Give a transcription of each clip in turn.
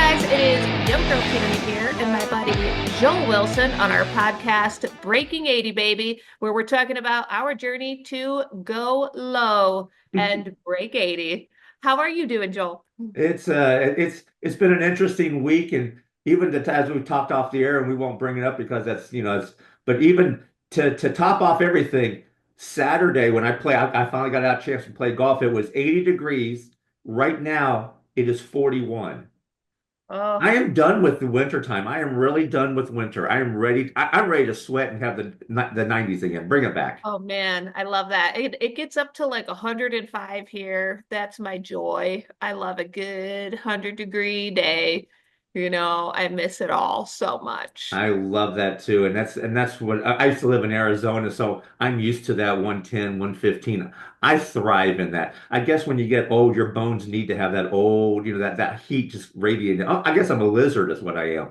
guys, it is Young Girl Tami here and my buddy Joel Wilson on our podcast Breaking 80 Baby, where we're talking about our journey to go low and break 80. How are you doing, Joel? It's been an interesting week, and even as we've talked off the air, and we won't bring it up because that's but even to top off everything, Saturday when I finally got out a chance to play golf. It was 80 degrees. Right now it is 41. Oh, I am done with the winter time. I am really done with winter. I am ready. I'm ready to sweat and have the 90s again. Bring it back. oh man, I love that. It gets up to like 105 here. That's my joy. I love a good 100-degree day. I miss it all so much. I love that too. And that's what I used to live in Arizona, so I'm used to that 110, 115. I thrive in that. I guess when you get old, your bones need to have that old, that heat just radiating. Oh, I guess I'm a lizard is what I am.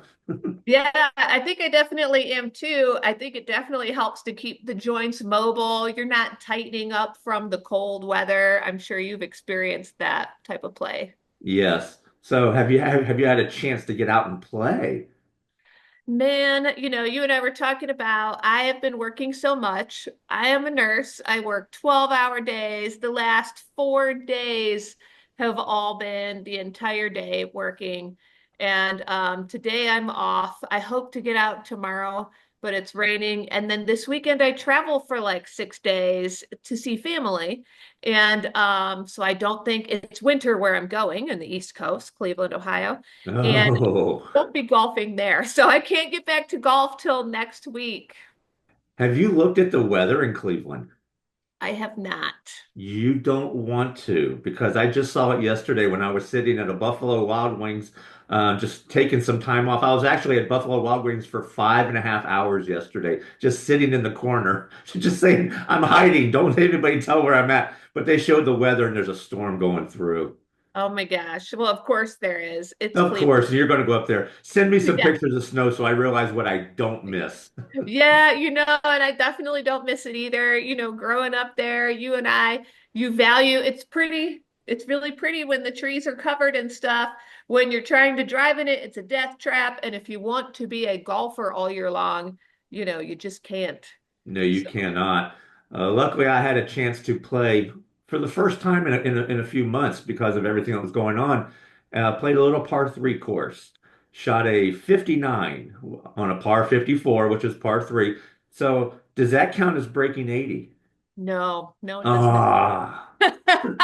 Yeah, I think I definitely am too. I think it definitely helps to keep the joints mobile. You're not tightening up from the cold weather. I'm sure you've experienced that type of play. Yes. So have you had a chance to get out and play? Man, you and I were talking about I have been working so much. I am a nurse. I work 12-hour days. The last 4 days have all been the entire day working. And today I'm off. I hope to get out tomorrow, but it's raining. And then this weekend I travel for like 6 days to see family. And so I don't think it's winter where I'm going in the East Coast, Cleveland, Ohio. And Oh. won't be golfing there. So I can't get back to golf till next week. Have you looked at the weather in Cleveland? I have not. You don't want to, because I just saw it yesterday when I was sitting at a Buffalo Wild Wings, just taking some time off. I was actually at Buffalo Wild Wings for 5.5 hours yesterday, just sitting in the corner, just saying, I'm hiding. Don't let anybody tell where I'm at. But they showed the weather and there's a storm going through. Oh my gosh. Well, of course there is. It's Of Cleveland. course, you're going to go up there. Send me some Yeah. pictures of snow so I realize what I don't miss. Yeah, and I definitely don't miss it either. Growing up there, you value it's really pretty when the trees are covered and stuff. When you're trying to drive in it, it's a death trap. And if you want to be a golfer all year long, you just can't. No, you So, cannot. Luckily, I had a chance to play for the first time in a few months because of everything that was going on. Played a little par three course, shot a 59 on a par 54, which is par three. So does that count as breaking 80? no, no, it does not. Ah,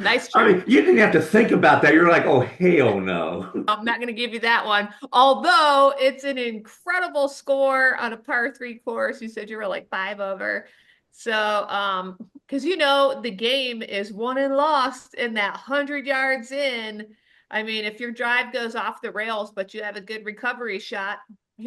Nice I try. mean, you didn't have to think about that. You're like, oh, hell no. I'm not going to give you that one. Although it's an incredible score on a par three course. You said you were like five over. So, because the game is won and lost in that 100 yards in. I mean, if your drive goes off the rails, but you have a good recovery shot,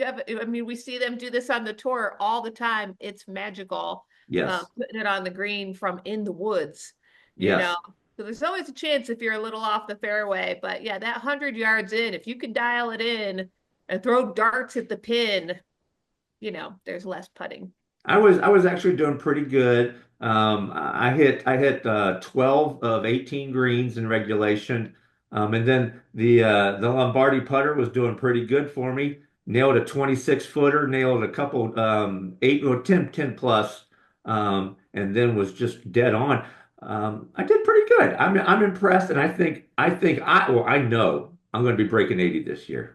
I mean, we see them do this on the tour all the time. It's magical, Yes, putting it on the green from in the woods, you know. yes. So there's always a chance if you're a little off the fairway. But yeah, that 100 yards in, if you can dial it in and throw darts at the pin, there's less putting. I was actually doing pretty good. I hit 12 of 18 greens in regulation. And then the Lombardi putter was doing pretty good for me. Nailed a 26 footer, nailed a couple 8 or 10 plus, and then was just dead on. I did pretty good. I'm impressed, and I know I'm going to be breaking 80 this year.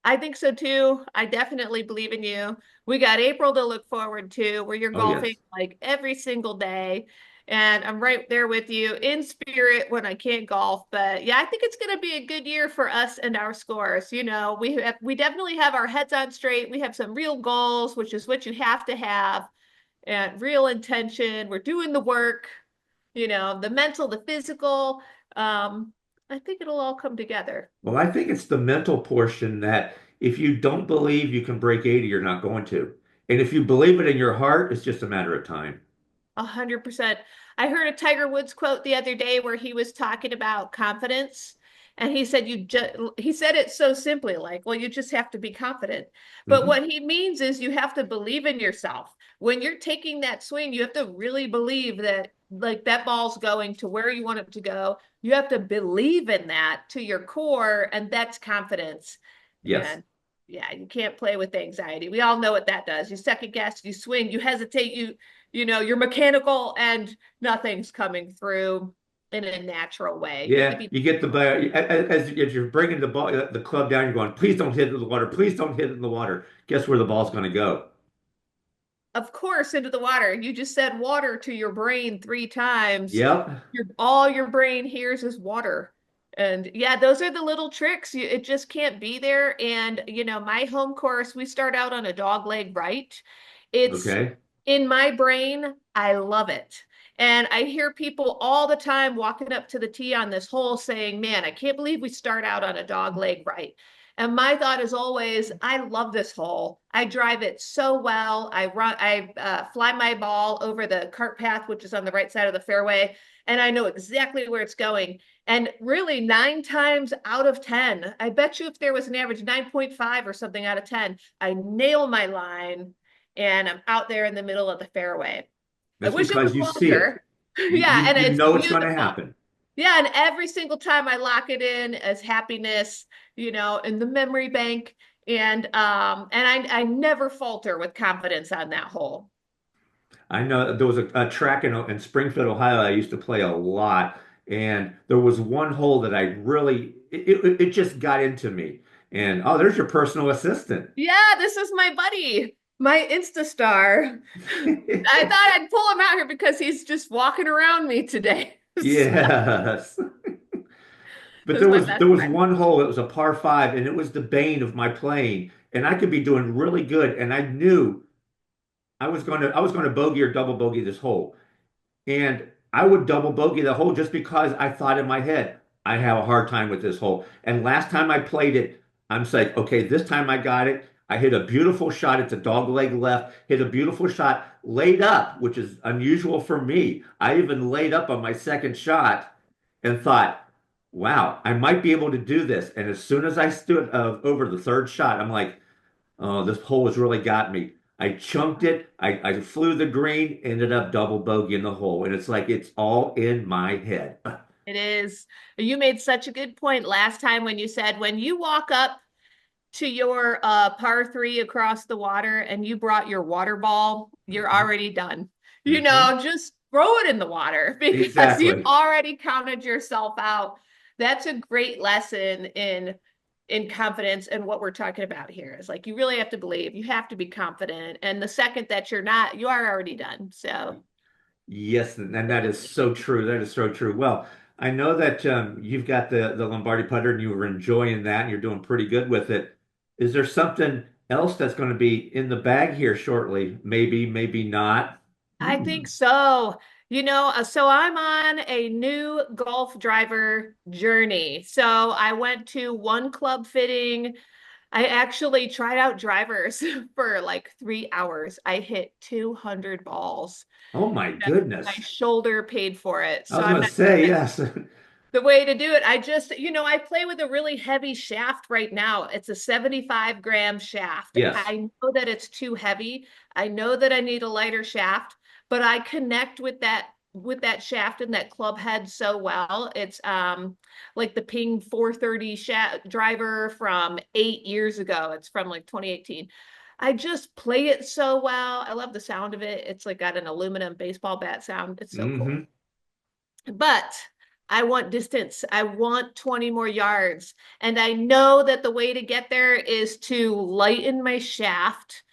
I think so too. I definitely believe in you. We got April to look forward to where you're Oh golfing yes. like every single day. And I'm right there with you in spirit when I can't golf. But yeah, I think it's going to be a good year for us and our scores. We definitely have our heads on straight. We have some real goals, which is what you have to have, and real intention. We're doing the work, the mental, the physical. I think it'll all come together. Well, I think it's the mental portion that if you don't believe you can break 80, you're not going to. And if you believe it in your heart, it's just a matter of time. 100%. I heard a Tiger Woods quote the other day where he was talking about confidence. And he said it so simply, like, well, you just have to be confident. But Hmm. what he means is you have to believe in yourself. When you're taking that swing, you have to really believe that like that ball's going to where you want it to go. You have to believe in that to your core, and that's confidence. Yes. And yeah, you can't play with anxiety. We all know what that does. You second guess, you swing, you hesitate, you're mechanical, and nothing's coming through in a natural way. You have to Yeah, be, you get the ball as you're bringing the club down, you're going, please don't hit it in the water. Please don't hit it in the water. Guess where the ball's going to go? of course, into the water. You just said water to your brain 3 times. Yep. All your brain hears is water. And yeah, those are the little tricks. It just can't be there. And my home course, we start out on a dog leg right. It's Okay. in my brain. I love it. And I hear people all the time walking up to the tee on this hole saying, man, I can't believe we start out on a dog leg right. And my thought is always, I love this hole. I drive it so well. I fly my ball over the cart path, which is on the right side of the fairway, and I know exactly where it's going. And really, 9 times out of 10, I bet you if there was an average 9.5 or something out of 10, I nail my line and I'm out there in the middle of the fairway. I That's wish it was because you see it. longer. Yeah, and You it's know it's going to beautiful. happen. Yeah, and every single time I lock it in as happiness, in the memory bank. And I never falter with confidence on that hole. I know there was a track in Springfield, Ohio, I used to play a lot, and there was one hole that I really it just got into me. And oh, there's your personal assistant. Yeah, this is my buddy, my Insta star. I thought I'd pull him out here because he's just walking around me today. Yes. But That's my there best was friend. one hole, it was a par five, and it was the bane of my playing. And I could be doing really good, and I knew I was going to bogey or double bogey this hole. And I would double bogey the hole just because I thought in my head, I have a hard time with this hole. And last time I played it, I'm like, okay, this time I got it. I hit a beautiful shot. It's a dog leg left. Hit a beautiful shot, laid up, which is unusual for me. I even laid up on my second shot and thought, wow, I might be able to do this. And as soon as I stood over the third shot, I'm like, oh, this hole has really got me. I chunked it. I flew the green, ended up double bogey in the hole. And it's like it's all in my head. It is. You made such a good point last time when you said when you walk up to your par three across the water and you brought your water ball, you're Mhm. already done. Mhm. Just throw it in the water because you've Exactly. already counted yourself out. That's a great lesson in confidence, and what we're talking about here is like you really have to believe, you have to be confident. And the second that you're not, you are already done. So Yes, and that is so true. That is so true. Well, I know that you've got the Lombardi putter and you were enjoying that and you're doing pretty good with it. Is there something else that's going to be in the bag here shortly? Maybe, maybe not. I think so. So I'm on a new golf driver journey. So I went to one club fitting. I actually tried out drivers for like 3 hours. I hit 200 balls. Oh my My goodness. shoulder paid for it. I So was I'm going to not say, yes. the way to do it. I play with a really heavy shaft right now. It's a 75-gram shaft. Yes. I know that it's too heavy. I know that I need a lighter shaft, but I connect with that shaft and that club head so well. It's like the Ping 430 shaft driver from 8 years ago. It's from like 2018. I just play it so well. I love the sound of it. It's like got an aluminum baseball bat sound. It's so cool. Hmm. But I want distance. I want 20 more yards. And I know that the way to get there is to lighten my shaft,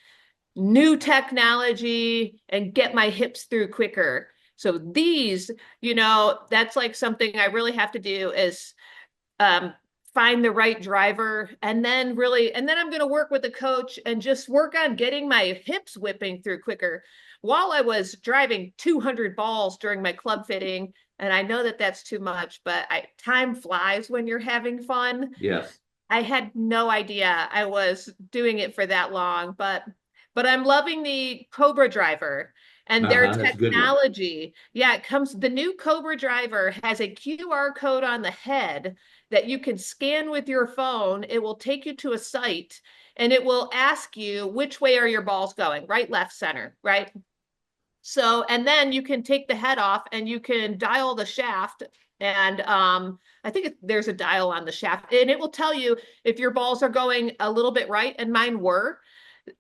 new technology, and get my hips through quicker. So that's like something I really have to do is um, find the right driver, and then I'm going to work with the coach and just work on getting my hips whipping through quicker. While I was driving 200 balls during my club fitting, and I know that that's too much, but time flies when you're having fun. Yes. I had no idea I was doing it for that long, but I'm loving the Cobra driver and their Uh-huh. That's a good one. technology. Yeah, the new Cobra driver has a QR code on the head that you can scan with your phone. It will take you to a site and it will ask you which way are your balls going, right, left, center, right? So, and then you can take the head off and you can dial the shaft. And I think there's a dial on the shaft, and it will tell you if your balls are going a little bit right, and mine were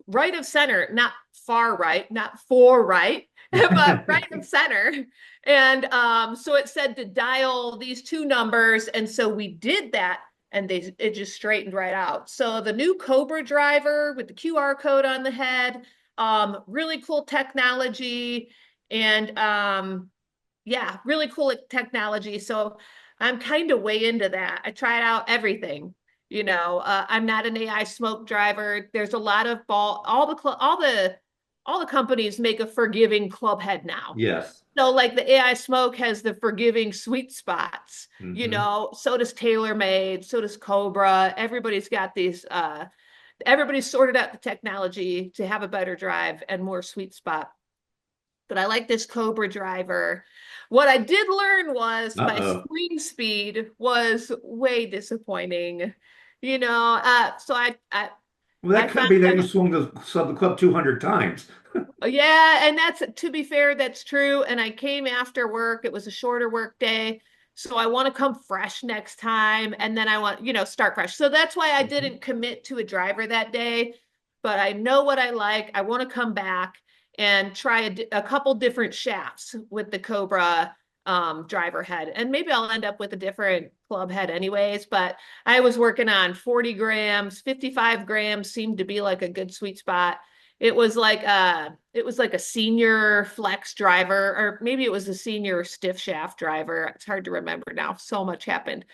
right of center, not far right, not for right, but right of center. And so it said to dial these two numbers. And so we did that, and it just straightened right out. So the new Cobra driver with the QR code on the head, really cool technology. And yeah, really cool technology. So I'm kind of way into that. I tried out everything. I'm not an AI smoke driver. There's a lot of all the companies make a forgiving club head now. Yes. So like the AI smoke has the forgiving sweet spots, Hmm. so does TaylorMade, so does Cobra. Everybody's got these everybody's sorted out the technology to have a better drive and more sweet spot. But I like this Cobra driver. What I did learn was my Uh-oh. swing speed was way disappointing. So Well, that I could found be that you that, swung the club 200 times. yeah, and that's, to be fair, that's true. And I came after work. It was a shorter work day. So I want to come fresh next time. And then I want, start fresh. So that's why I Mhm. didn't commit to a driver that day. But I know what I like. I want to come back and try a couple different shafts with the Cobra driver head. And maybe I'll end up with a different club head anyways. But I was working on 40 grams, 55 grams seemed to be like a good sweet spot. It was like a senior flex driver, or maybe it was a senior stiff shaft driver. It's hard to remember now. So much happened.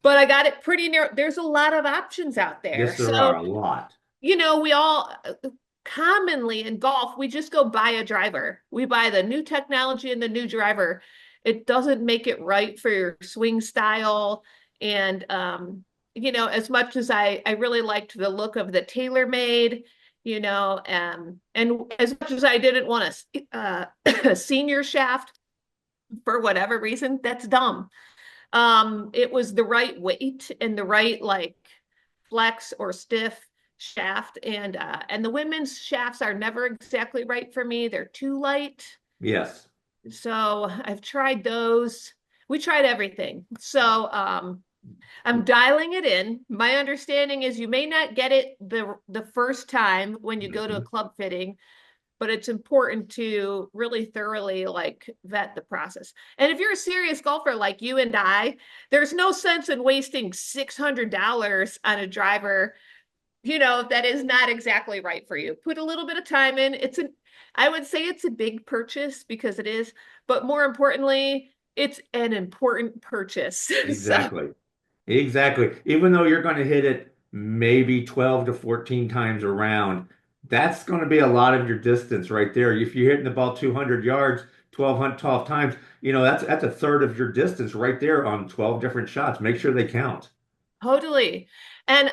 But I got it pretty near. There's a lot of options out there. Yes, there So, are a lot. we all commonly in golf, we just go buy a driver. We buy the new technology and the new driver. It doesn't make it right for your swing style. And as much as I really liked the look of the TaylorMade, and as much as I didn't want a senior shaft for whatever reason, that's dumb. It was the right weight and the right like flex or stiff shaft, and the women's shafts are never exactly right for me. They're too light. Yes. So I've tried those. We tried everything. So I'm dialing it in. My understanding is you may not get it the first time when you go to a Hmm. club fitting, but it's important to really thoroughly like vet the process. And if you're a serious golfer like you and I, there's no sense in wasting $600 on a driver, that is not exactly right for you. Put a little bit of time in. I would say it's a big purchase because it is, but more importantly, it's an important purchase. So Exactly. Exactly. Even though you're going to hit it maybe 12 to 14 times around, that's going to be a lot of your distance right there. If you're hitting the ball 200 yards, 12 times, that's a third of your distance right there on 12 different shots. Make sure they count. totally. And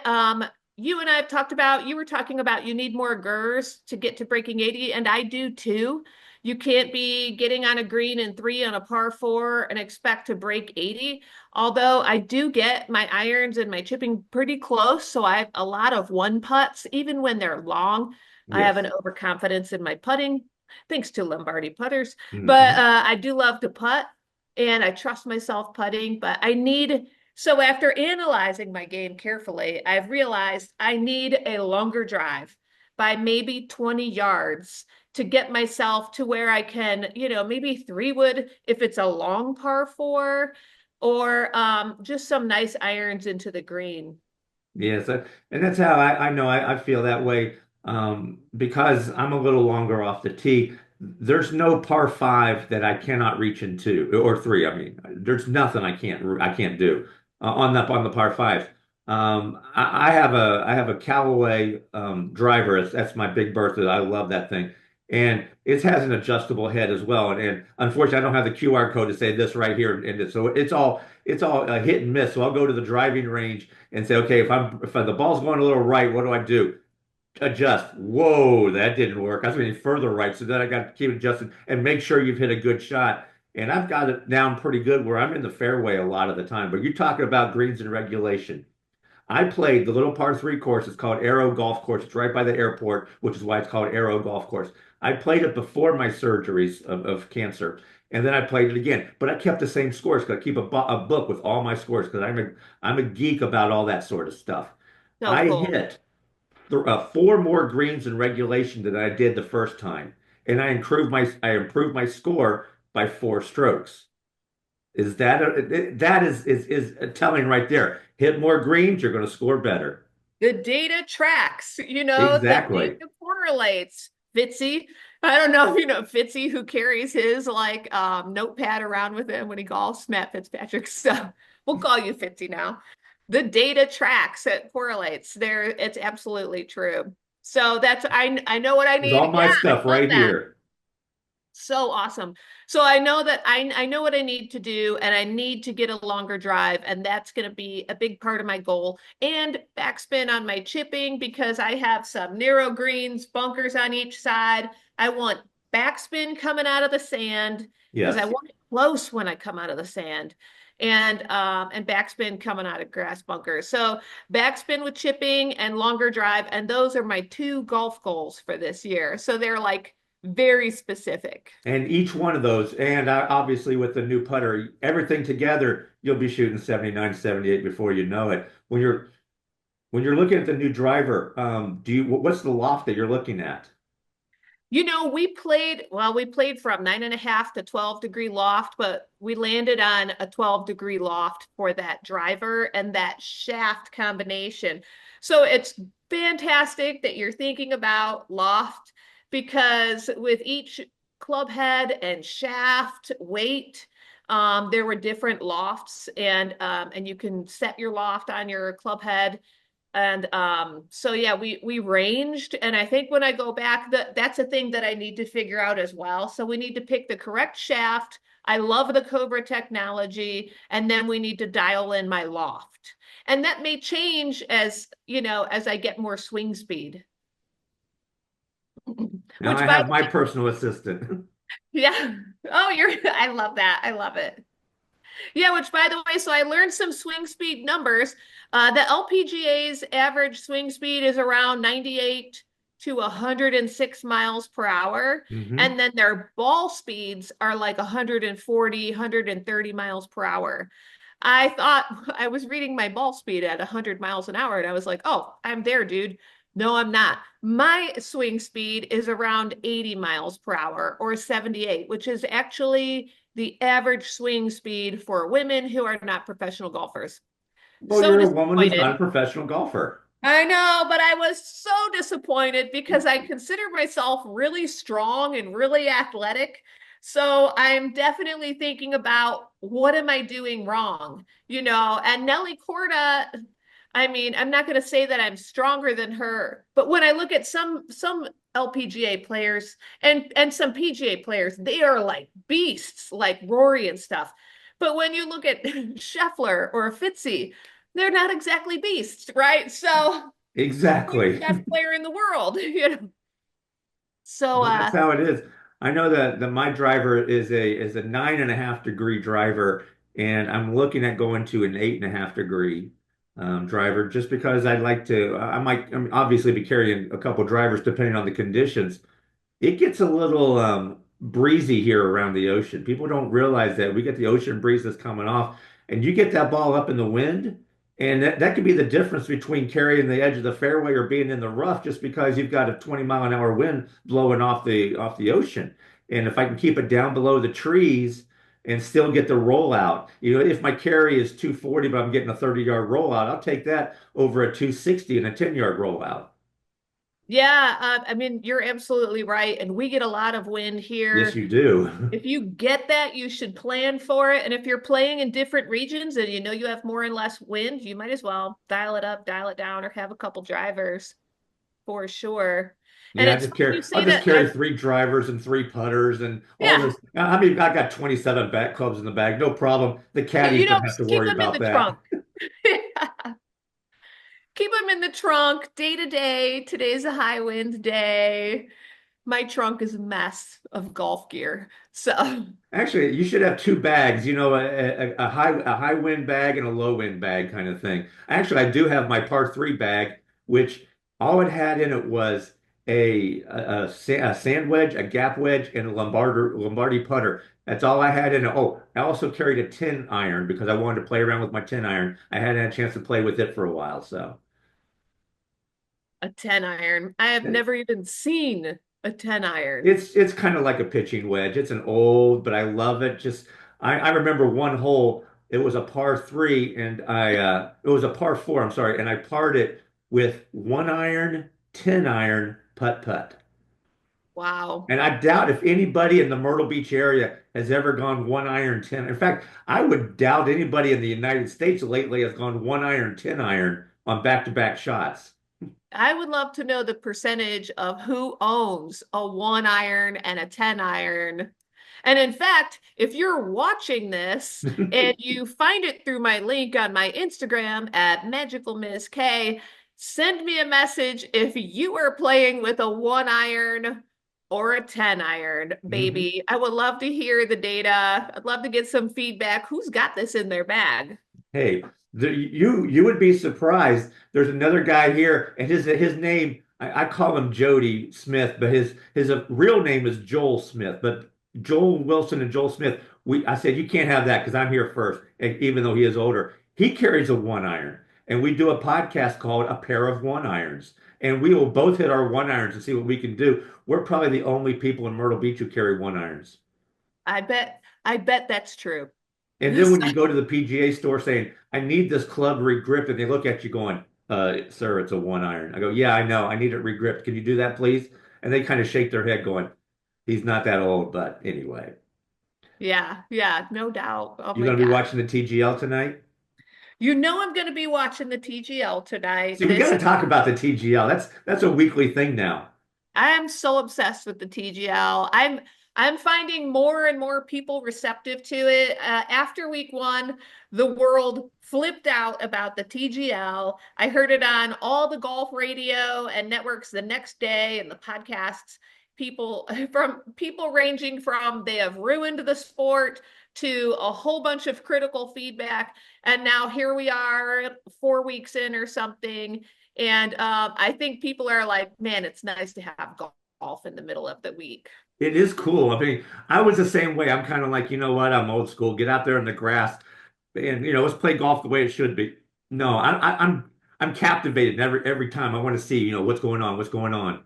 you and I have talked about, you were talking about you need more gers to get to breaking 80, and I do too. You can't be getting on a green and three on a par four and expect to break 80. Although I do get my irons and my chipping pretty close. So I have a lot of one putts, even when they're long. I have an Yes. overconfidence in my putting, thanks to Lombardi putters. But Hmm. I do love to putt, and I trust myself putting, but so after analyzing my game carefully, I've realized I need a longer drive by maybe 20 yards to get myself to where I can, maybe three wood if it's a long par four, or just some nice irons into the green. Yes, and that's how I know I feel that way because I'm a little longer off the tee. There's no par five that I cannot reach into or three. I mean, there's nothing I can't do on the par five. I have a Callaway driver. That's my Big Bertha. I love that thing, and it has an adjustable head as well. And unfortunately, I don't have the QR code to say this right here, and so it's all hit and miss. So I'll go to the driving range and say, okay, if the ball's going a little right, what do I do? Adjust. Whoa, that didn't work. I was going further right, so then I got to keep adjusting and make sure you've hit a good shot. And I've got it down pretty good where I'm in the fairway a lot of the time. But you're talking about greens and regulation. I played the little par three course. It's called Arrow Golf Course. It's right by the airport, which is why it's called Arrow Golf Course. I played it before my surgeries of cancer, and then I played it again. But I kept the same scores because I keep a book with all my scores because I'm a geek about all that sort of stuff. So I cool. hit four more greens in regulation than I did the first time, and I improved my score by 4 strokes. That is telling right there. Hit more greens, you're going to score better. The data tracks, the Exactly. data correlates. Fitzy, I don't know if you know Fitzy, who carries his like notepad around with him when he golfs, Matt Fitzpatrick. So we'll call you Fitzy now. The data tracks, it correlates. There, it's absolutely true. So I know what I It's all need. my Yeah, I stuff love right that. here. So awesome. So I know that I know what I need to do, and I need to get a longer drive, and that's going to be a big part of my goal. And backspin on my chipping because I have some narrow greens, bunkers on each side. I want backspin coming out of the sand because I Yes. want it close when I come out of the sand. And backspin coming out of grass bunkers. So backspin with chipping and longer drive, and those are my two golf goals for this year. So they're like very specific. And each one of those, and obviously with the new putter, everything together, you'll be shooting 79, 78 before you know it. When you're looking at the new driver, what's the loft that you're looking at? We played from 9.5 to 12-degree loft, but we landed on a 12-degree loft for that driver and that shaft combination. So it's fantastic that you're thinking about loft because with each club head and shaft weight, there were different lofts and you can set your loft on your club head and so yeah, we ranged, and I think when I go back, that's a thing that I need to figure out as well. So we need to pick the correct shaft. I love the Cobra technology, and then we need to dial in my loft. And that may change as I get more swing speed. Now Which I by have the my way, personal assistant. yeah. Oh, I love that. I love it. Yeah, which by the way, so I learned some swing speed numbers. The LPGA's average swing speed is around 98 to 106 miles per hour. Hmm. And then their ball speeds are like 140, 130 miles per hour. I thought I was reading my ball speed at 100 miles an hour, and I was like, oh, I'm there, dude. No, I'm not. My swing speed is around 80 miles per hour or 78, which is actually the average swing speed for women who are not professional golfers. Well, So you're a woman who's not a disappointed. professional golfer. I know, but I was so disappointed because I consider myself really strong and really athletic. So I'm definitely thinking about what am I doing wrong, And Nelly Corda, I mean, I'm not going to say that I'm stronger than her, but when I look at some LPGA players and some PGA players, they are like beasts, like Rory and stuff. But when you look at Scheffler or Fitzy, they're not exactly beasts, right? So who's the Exactly. best player in the world, So Well, that's how it is. I know that my driver is a 9.5 degree driver, and I'm looking at going to an 8.5 degree driver just because I'd like to. I might obviously be carrying a couple drivers depending on the conditions. It gets a little breezy here around the ocean. People don't realize that we get the ocean breeze that's coming off, and you get that ball up in the wind, and that could be the difference between carrying the edge of the fairway or being in the rough just because you've got a 20-mile-an-hour wind blowing off the ocean. And if I can keep it down below the trees and still get the rollout, if my carry is 240, but I'm getting a 30-yard rollout, I'll take that over a 260 and a 10-yard rollout. yeah, I mean, you're absolutely right. And we get a lot of wind Yes, here. you do. If you get that, you should plan for it. And if you're playing in different regions and you know you have more and less wind, you might as well dial it up, dial it down, or have a couple drivers for sure. And Yeah, it's funny you I'll say just that. carry three drivers and three putters and all Yeah, this. I mean, I got 27 back clubs in the bag, no problem. The yeah, caddies don't have to just keep worry them in about the that. trunk. Keep them in the trunk day to day. Today's a high wind day. My trunk is a mess of golf gear. So Actually, you should have two bags, a high wind bag and a low wind bag kind of thing. Actually, I do have my par three bag, which all it had in it was a sand wedge, a gap wedge, and a Lombardi putter. That's all I had in it. Oh, I also carried a 10 iron because I wanted to play around with my 10 iron. I hadn't had a chance to play with it for a while, so. a 10 iron. I have never even seen a 10 iron. It's kind of like a pitching wedge. It's an old, but I love it. Just I remember one hole. It was a par three, and it was a par four. I'm sorry, and I parred it with one iron, 10 iron, putt putt. Wow. And I doubt if anybody in the Myrtle Beach area has ever gone one iron, 10. In fact, I would doubt anybody in the United States lately has gone one iron, 10 iron on back-to-back shots. I would love to know the percentage of who owns a 1 iron and a 10 iron. And in fact, if you're watching this and you find it through my link on my Instagram at Magical Miss K, send me a message if you are playing with a 1 iron or a 10 iron, Mhm. baby. I would love to hear the data. I'd love to get some feedback. Who's got this in their bag? Hey, you would be surprised. There's another guy here, and his name I call him Jody Smith, but his real name is Joel Smith. But Joel Wilson and Joel Smith, I said you can't have that because I'm here first, even though he is older. He carries a one iron, and we do a podcast called A Pair of One Irons, and we will both hit our one irons and see what we can do. We're probably the only people in Myrtle Beach who carry one irons. I bet that's true. And then when you go to the PGA store saying, I need this club re-gripped, and they look at you going, sir, it's a one iron. I go, yeah, I know. I need it re-gripped. Can you do that, please? And they kind of shake their head going, he's not that old, but anyway. Yeah, yeah, no doubt. Oh You my going to be God. watching the TGL tonight? You know I'm going to be watching the TGL tonight. See, we got to talk about the TGL. That's a weekly thing now. I am so obsessed with the TGL. I'm finding more and more people receptive to it. After week one, the world flipped out about the TGL. I heard it on all the golf radio and networks the next day and the podcasts. People ranging from they have ruined the sport to a whole bunch of critical feedback. And now here we are 4 weeks in or something. And I think people are like, man, it's nice to have golf in the middle of the week. It is cool. I mean, I was the same way. I'm kind of like, you know what? I'm old school. Get out there in the grass and let's play golf the way it should be. No, I'm captivated every time. I want to see, what's going on, what's going on.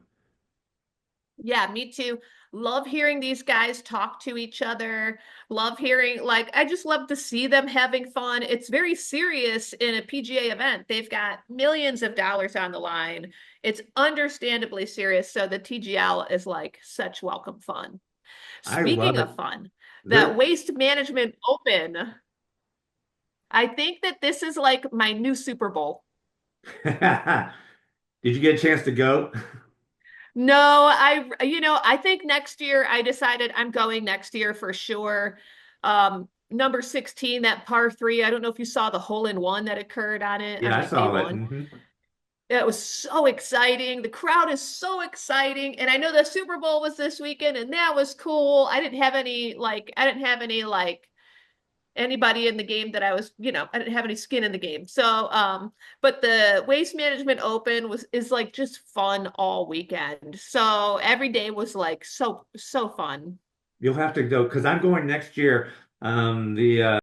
Yeah, me too. Love hearing these guys talk to each other. Love hearing, like, I just love to see them having fun. It's very serious in a PGA event. They've got millions of dollars on the line. It's understandably serious. So the TGL is like such welcome fun. I love Speaking it. of fun, that There, Waste Management Open, I think that this is like my new Super Bowl. did you get a chance to go? No, I think next year I decided I'm going next year for sure. Number 16, that par three. I don't know if you saw the hole in one that occurred on it on Yeah, I like day saw it. one. Hmm. It was so exciting. The crowd is so exciting. And I know the Super Bowl was this weekend and that was cool. I didn't have any anybody in the game that I didn't have any skin in the game. So, but the Waste Management Open is like just fun all weekend. So every day was like so fun. You'll have to go because I'm going next year. The